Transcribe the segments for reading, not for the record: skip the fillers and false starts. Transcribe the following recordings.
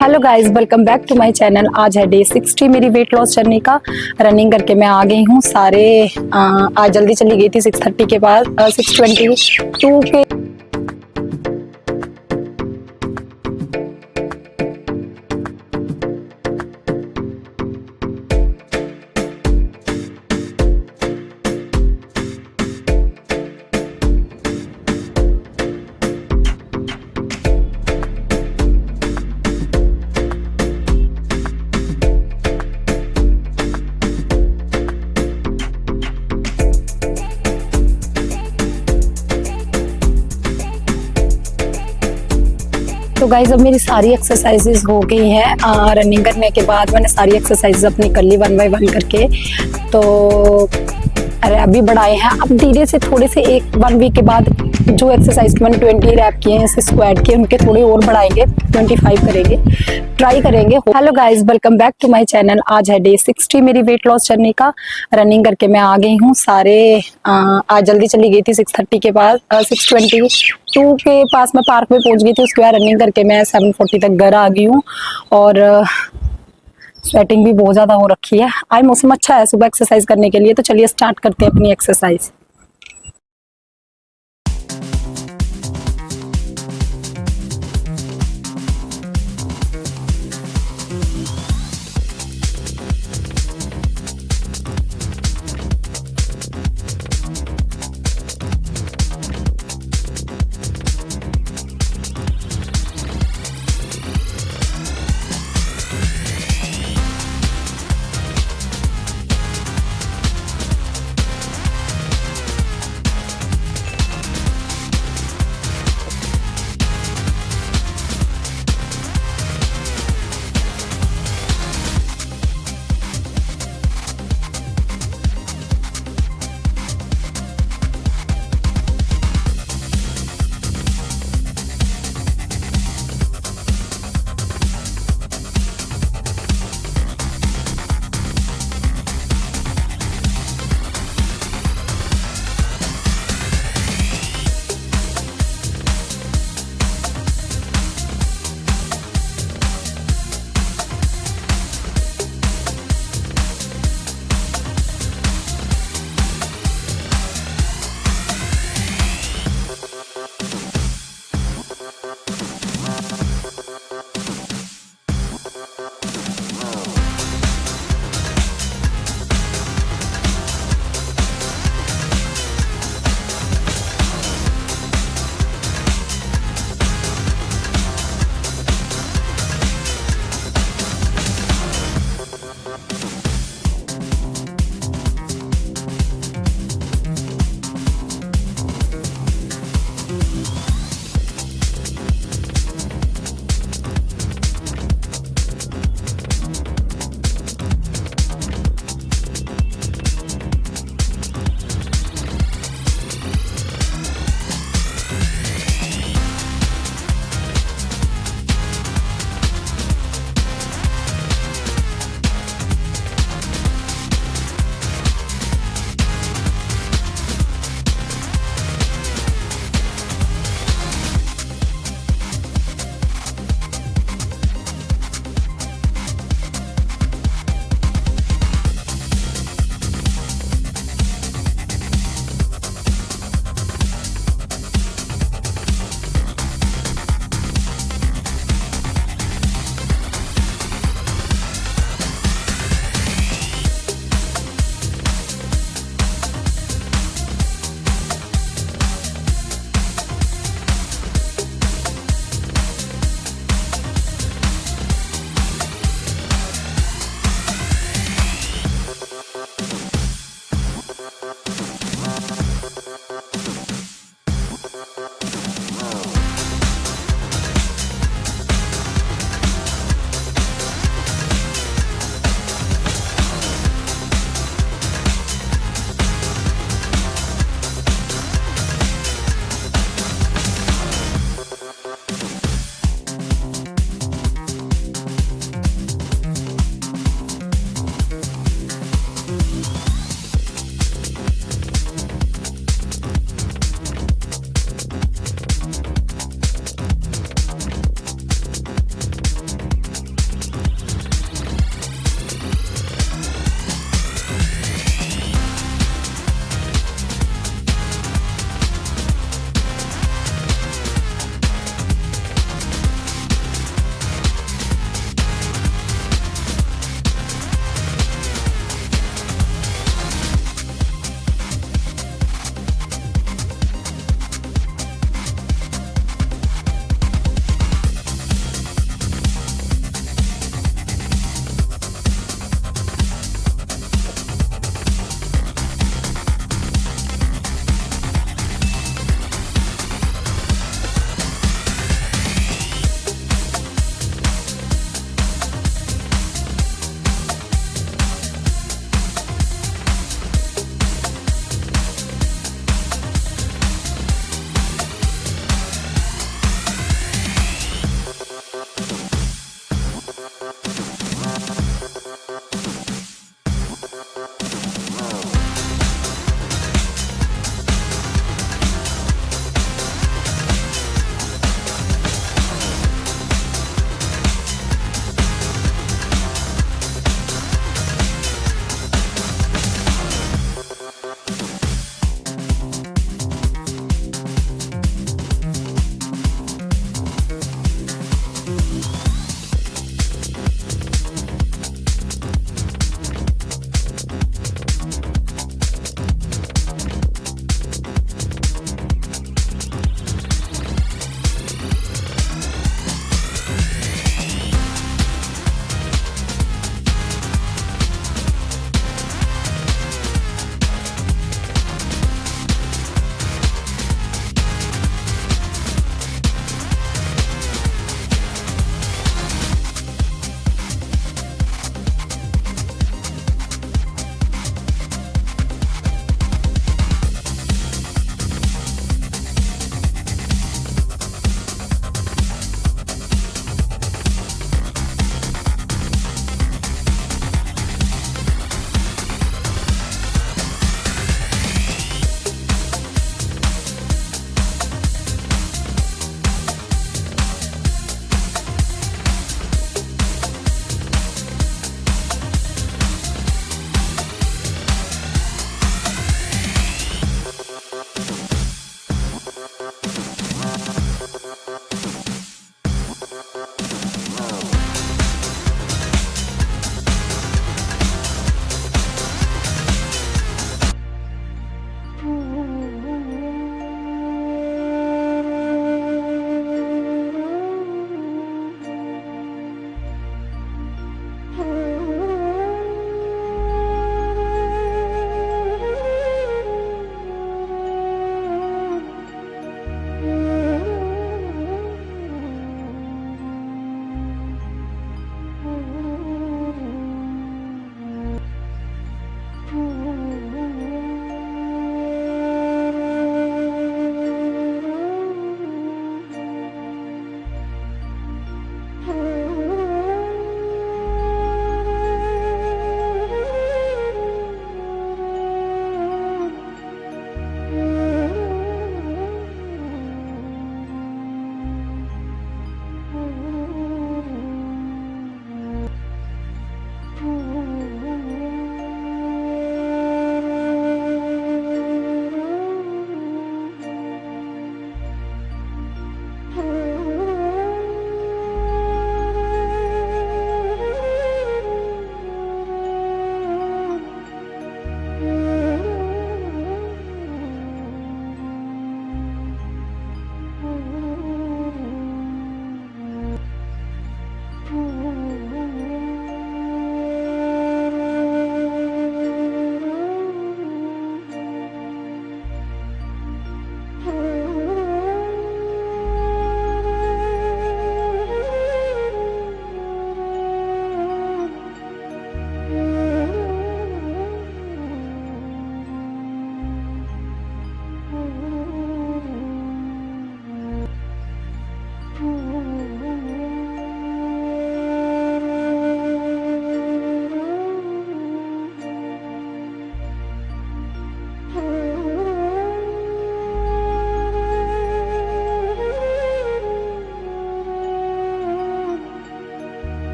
Hello guys, welcome back to my channel. आज है day 60 मेरी वेट लॉस जर्नी का। रनिंग करके मैं आ गई हूँ सारे। आज जल्दी चली गई थी 6:30 के बाद 6:22 के। तो गाइज अब मेरी सारी एक्सरसाइजेज हो गई हैं। रनिंग करने के बाद मैंने सारी एक्सरसाइजेज अपनी कर ली 1 बाय 1 करके। तो रैप भी बढ़ाए हैं। अब धीरे से थोड़े से 1 वीक के बाद जो एक्सरसाइज मैंने 20 रैप किए हैं जैसे स्क्वाट के, उनके थोड़े और बढ़ाएंगे, 25 करेंगे, ट्राई करेंगे। Hello guys, welcome back to my channel. आज है डे 60 मेरी वेट लॉस जर्नी का। रनिंग करके मैं आ गई हूँ सारे। आज जल्दी चली गई थी 6:30 के बाद 6:22 के पास मैं पार्क में पहुंच गई थी। उसके बाद रनिंग करके मैं 7:40 तक घर आ गई हूँ और स्वेटिंग भी बहुत ज्यादा हो रखी है। आज मौसम अच्छा है सुबह एक्सरसाइज करने के लिए, तो चलिए स्टार्ट करते हैं अपनी एक्सरसाइज।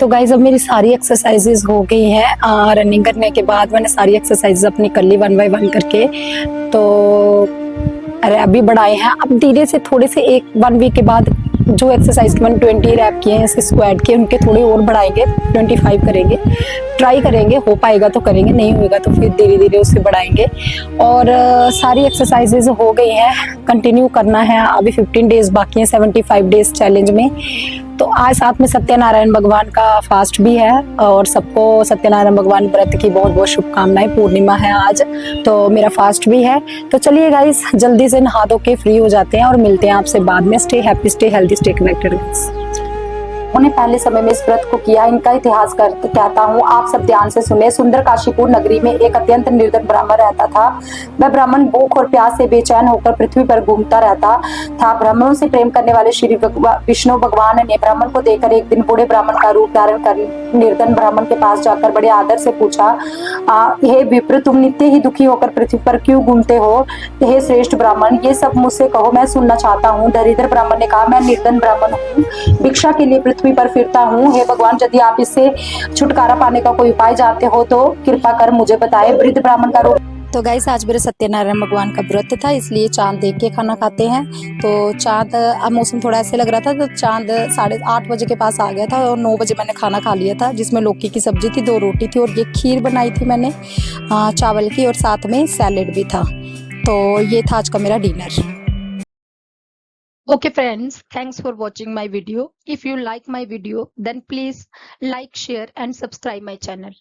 तो गाइज अब मेरी सारी एक्सरसाइजेज हो गई हैं। रनिंग करने के बाद मैंने सारी एक्सरसाइजेज अपनी कर ली 1 बाय 1 करके। तो रैप भी बढ़ाए हैं। अब धीरे से थोड़े से 1 वीक के बाद जो एक्सरसाइज के मैंने 20 रैप किए हैं ऐसे स्क्वाट के, उनके थोड़े और बढ़ाएंगे, 25 करेंगे, ट्राई करेंगे, हो पाएगा तो करेंगे, नहीं होगा तो फिर धीरे धीरे उसे बढ़ाएंगे। और सारी एक्सरसाइजेज हो गई हैं, कंटिन्यू करना है। अभी 15 डेज बाकी हैं 75 डेज चैलेंज में। तो आज साथ में सत्यनारायण भगवान का फास्ट भी है और सबको सत्यनारायण भगवान व्रत की बहुत बहुत शुभकामनाएं। पूर्णिमा है आज, तो मेरा फास्ट भी है। तो चलिए गाइस जल्दी से नहा धो के फ्री हो जाते हैं और मिलते हैं आपसे बाद में। Stay happy, stay healthy, stay connected guys. उन्हें पहले समय में इस व्रत को किया, इनका इतिहास कहता हूँ, आप सब ध्यान से सुने। सुंदर काशीपुर नगरी में एक अत्यंत निर्धन ब्राह्मण रहता था। वह ब्राह्मण भूख और प्यास से बेचैन होकर पृथ्वी पर घूमता रहता था। ब्राह्मणों से प्रेम करने वाले श्री विष्णु भगवान ने ब्राह्मण को देखकर एक दिन बूढ़े ब्राह्मण का रूप धारण कर निर्धन ब्राह्मण के पास जाकर बड़े आदर से पूछा, हे विप्र, तुम नित्य ही दुखी होकर पृथ्वी पर क्यों घूमते हो? हे श्रेष्ठ ब्राह्मण, ये सब मुझसे कहो, मैं सुनना चाहता हूँ। दरिद्र ब्राह्मण ने कहा, मैं निर्धन ब्राह्मण हूँ, भिक्षा के लिए पृथ्वी पर फिरता हूँ। हे भगवान, यदि आप इससे छुटकारा पाने का कोई उपाय जानते हो तो कृपा कर मुझे बताएं। वृद्ध ब्राह्मण का रूप। तो गाइस आज मेरे सत्यनारायण भगवान का व्रत था, इसलिए चांद देख के खाना खाते हैं। तो चांद, अब मौसम थोड़ा ऐसे लग रहा था तो चांद 8:30 बजे के पास आ गया था और 9 बजे मैंने खाना खा लिया था, जिसमें लौकी की सब्जी थी, 2 रोटी थी और ये खीर बनाई थी मैंने चावल की, और साथ में सैलेड भी था। तो ये था आज का मेरा dinner. Okay friends, thanks for watching my video. If you like my video, then please like, share and subscribe my channel.